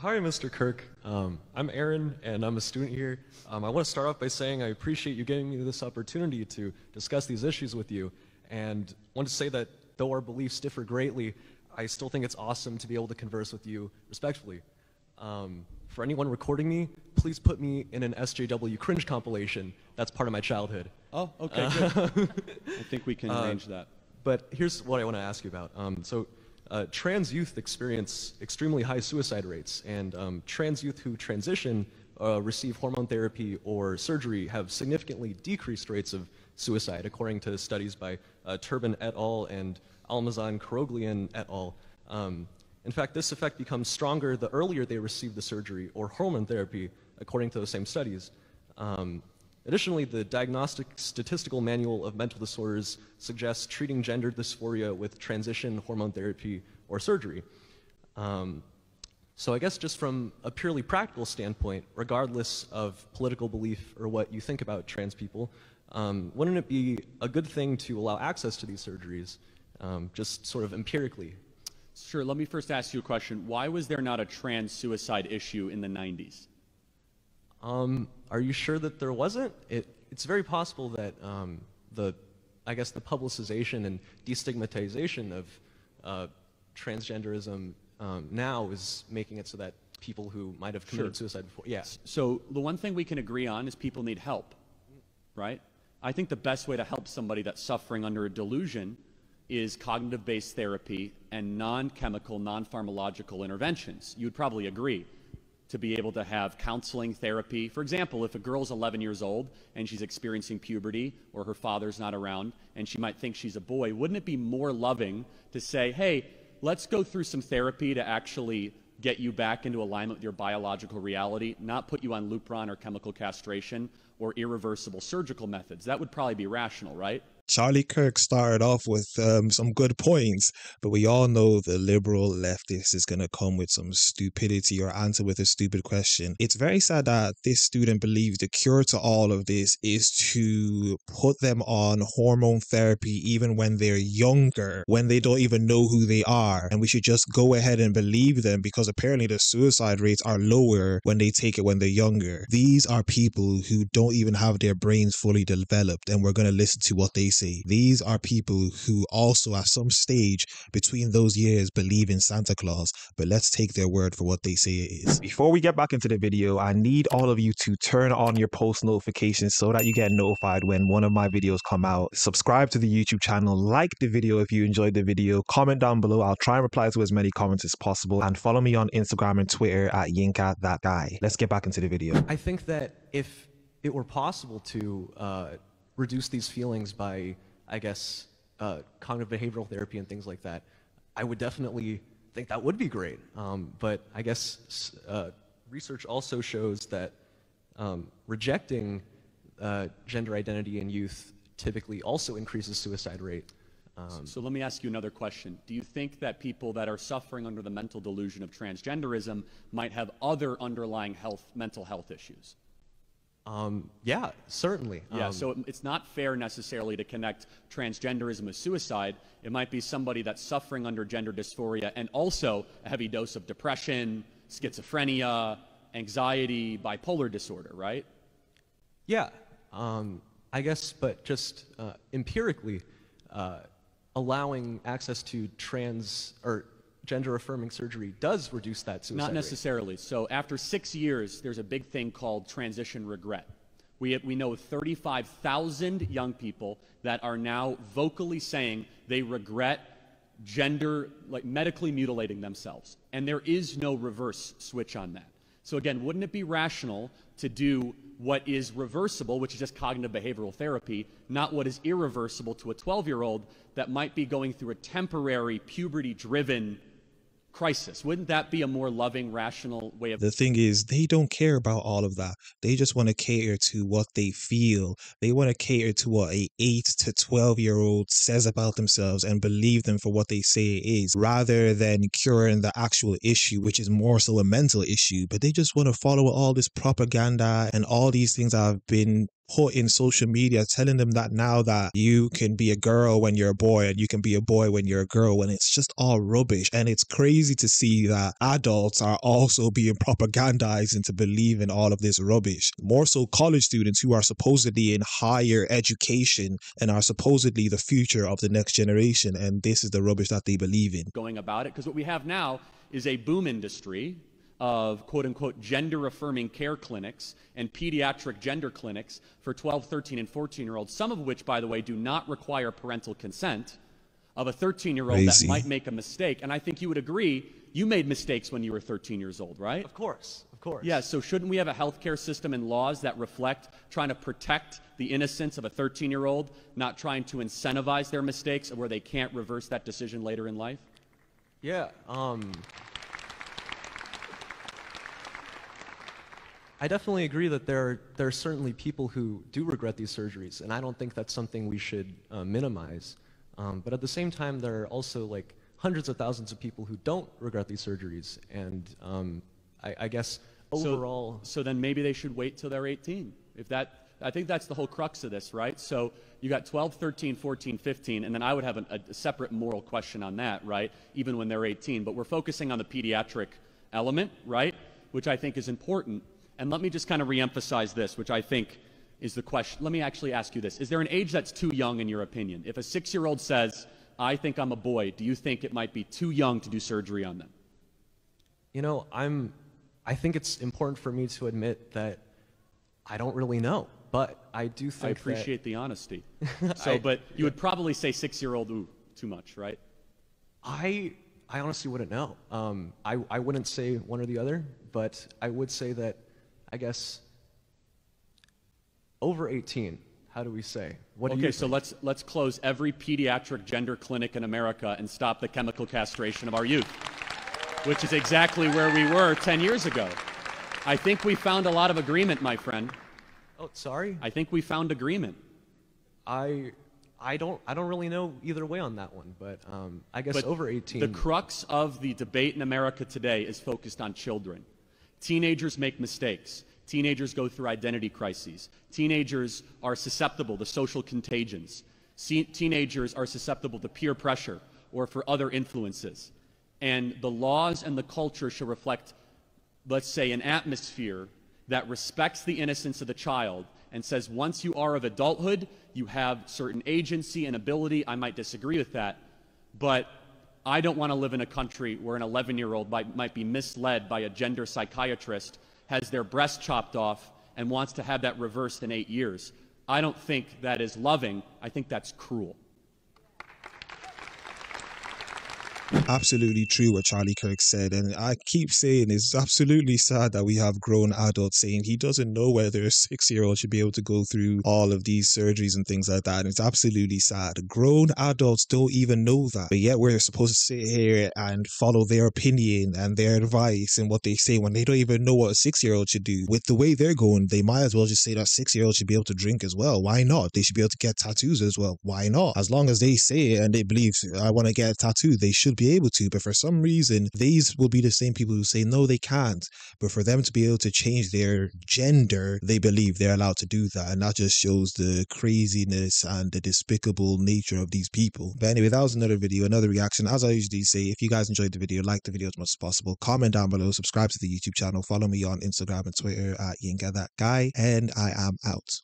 Hi, Mr. Kirk. I'm Aaron, and I'm a student here. I want to start off by saying I appreciate you giving me this opportunity to discuss these issues with you, and want to say that though our beliefs differ greatly, I still think it's awesome to be able to converse with you respectfully. For anyone recording me, please put me in an SJW cringe compilation. That's part of my childhood. Oh, okay, good. I think we can arrange that. But here's what I want to ask you about. Trans youth experience extremely high suicide rates, and trans youth who transition, receive hormone therapy or surgery have significantly decreased rates of suicide, according to studies by Turbin et al. And Almazan Karoglian et al. In fact, this effect becomes stronger the earlier they receive the surgery or hormone therapy, according to those same studies. Additionally, the Diagnostic Statistical Manual of Mental Disorders suggests treating gender dysphoria with transition hormone therapy or surgery. So I guess just from a purely practical standpoint, regardless of political belief or what you think about trans people, wouldn't it be a good thing to allow access to these surgeries, just sort of empirically? Sure, let me first ask you a question. Why was there not a trans suicide issue in the 90s? Are you sure that there wasn't? It's very possible that the publicization and destigmatization of transgenderism now is making it so that people who might have committed suicide before, yeah. So the one thing we can agree on is people need help, right? I think the best way to help somebody that's suffering under a delusion is cognitive-based therapy and non-chemical, non-pharmacological interventions. You'd probably agree to be able to have counseling therapy. For example, if a girl's 11 years old and she's experiencing puberty or her father's not around and she might think she's a boy, wouldn't it be more loving to say, hey, let's go through some therapy to actually get you back into alignment with your biological reality, not put you on Lupron or chemical castration or irreversible surgical methods? That would probably be rational, right? Charlie Kirk started off with some good points, but we all know the liberal leftist is going to come with some stupidity or answer with a stupid question. It's very sad that this student believes the cure to all of this is to put them on hormone therapy even when they're younger, when they don't even know who they are. And we should just go ahead and believe them because apparently the suicide rates are lower when they take it when they're younger. These are people who don't even have their brains fully developed, and we're going to listen to what they say. These are people who also at some stage between those years believe in Santa Claus, but let's take their word for what they say it is. Before we get back into the video, I need all of you to turn on your post notifications so that you get notified when one of my videos come out. Subscribe to the YouTube channel, like the video if you enjoyed the video, comment down below. I'll try and reply to as many comments as possible, and follow me on Instagram and Twitter at YinkaThatGuy. Let's get back into the video. I think that if it were possible to reduce these feelings by, I guess, cognitive behavioral therapy and things like that, I would definitely think that would be great. But I guess research also shows that rejecting gender identity in youth typically also increases suicide rate. So let me ask you another question. Do you think that people that are suffering under the mental delusion of transgenderism might have other underlying mental health issues? Yeah, certainly. Yeah, so it's not fair necessarily to connect transgenderism with suicide. It might be somebody that's suffering under gender dysphoria and also a heavy dose of depression, schizophrenia, anxiety, bipolar disorder, right? Yeah, I guess, but just empirically, allowing access to trans or gender-affirming surgery does reduce that suicide Not necessarily. Rate. So after 6 years, there's a big thing called transition regret. We know 35,000 young people that are now vocally saying they regret medically mutilating themselves. And there is no reverse switch on that. So again, wouldn't it be rational to do what is reversible, which is just cognitive behavioral therapy, not what is irreversible to a 12-year-old that might be going through a temporary puberty-driven crisis? Wouldn't that be a more loving, rational way of... The thing is, they don't care about all of that. They just want to cater to what they feel. They want to cater to what a 8 to 12-year-old says about themselves and believe them for what they say it is, rather than curing the actual issue, which is more so a mental issue. But they just want to follow all this propaganda and all these things that have been put in social media, telling them that now that you can be a girl when you're a boy and you can be a boy when you're a girl, when it's just all rubbish. And it's crazy to see that adults are also being propagandized into believing all of this rubbish. More so college students who are supposedly in higher education and are supposedly the future of the next generation, and this is the rubbish that they believe in. Going about it, because what we have now is a boom industry of quote-unquote gender-affirming care clinics and pediatric gender clinics for 12, 13, and 14-year-olds, some of which, by the way, do not require parental consent, of a 13-year-old that might make a mistake. And I think you would agree, you made mistakes when you were 13 years old, right? Of course, of course. Yeah, so shouldn't we have a healthcare system and laws that reflect trying to protect the innocence of a 13-year-old, not trying to incentivize their mistakes where they can't reverse that decision later in life? Yeah, I definitely agree that there are certainly people who do regret these surgeries, and I don't think that's something we should minimize. But at the same time, there are also like hundreds of thousands of people who don't regret these surgeries, and I guess overall... So then maybe they should wait till they're 18. I think that's the whole crux of this, right? So you got 12, 13, 14, 15, and then I would have a separate moral question on that, right? Even when they're 18. But we're focusing on the pediatric element, right? Which I think is important. And let me just kind of reemphasize this, which I think is the question. Let me actually ask you this. Is there an age that's too young in your opinion? If a 6-year-old says, I think I'm a boy, do you think it might be too young to do surgery on them? You know, I think it's important for me to admit that I don't really know, but I do think I appreciate the honesty. But you would probably say 6-year-old, ooh, too much, right? I honestly wouldn't know. I wouldn't say one or the other, but I would say that, I guess, over 18, how do we say? What do you think? So let's close every pediatric gender clinic in America and stop the chemical castration of our youth, which is exactly where we were 10 years ago. I think we found a lot of agreement, my friend. Oh, sorry? I think we found agreement. I don't really know either way on that one, but I guess over 18. The crux of the debate in America today is focused on children. Teenagers make mistakes. Teenagers go through identity crises. Teenagers are susceptible to social contagions. Teenagers are susceptible to peer pressure or for other influences. And the laws and the culture should reflect, let's say, an atmosphere that respects the innocence of the child and says once you are of adulthood, you have certain agency and ability. I might disagree with that, but I don't want to live in a country where an 11-year-old might be misled by a gender psychiatrist, has their breast chopped off, and wants to have that reversed in 8 years. I don't think that is loving. I think that's cruel. Absolutely true what Charlie Kirk said, and I keep saying it's absolutely sad that we have grown adults saying he doesn't know whether a 6-year-old should be able to go through all of these surgeries and things like that, and it's absolutely sad. Grown adults don't even know that, but yet we're supposed to sit here and follow their opinion and their advice and what they say when they don't even know what a 6-year-old should do. With the way they're going, they might as well just say that 6-year-olds should be able to drink as well. Why not? They should be able to get tattoos as well. Why not? As long as they say it and they believe, I want to get a tattoo, they should be able to. But for some reason, these will be the same people who say no, they can't. But for them to be able to change their gender, they believe they're allowed to do that, and that just shows the craziness and the despicable nature of these people. But anyway, that was another video, another reaction. As I usually say, if you guys enjoyed the video, like the video as much as possible, comment down below, subscribe to the YouTube channel, follow me on Instagram and Twitter at YinkaThatGuy, and I am out.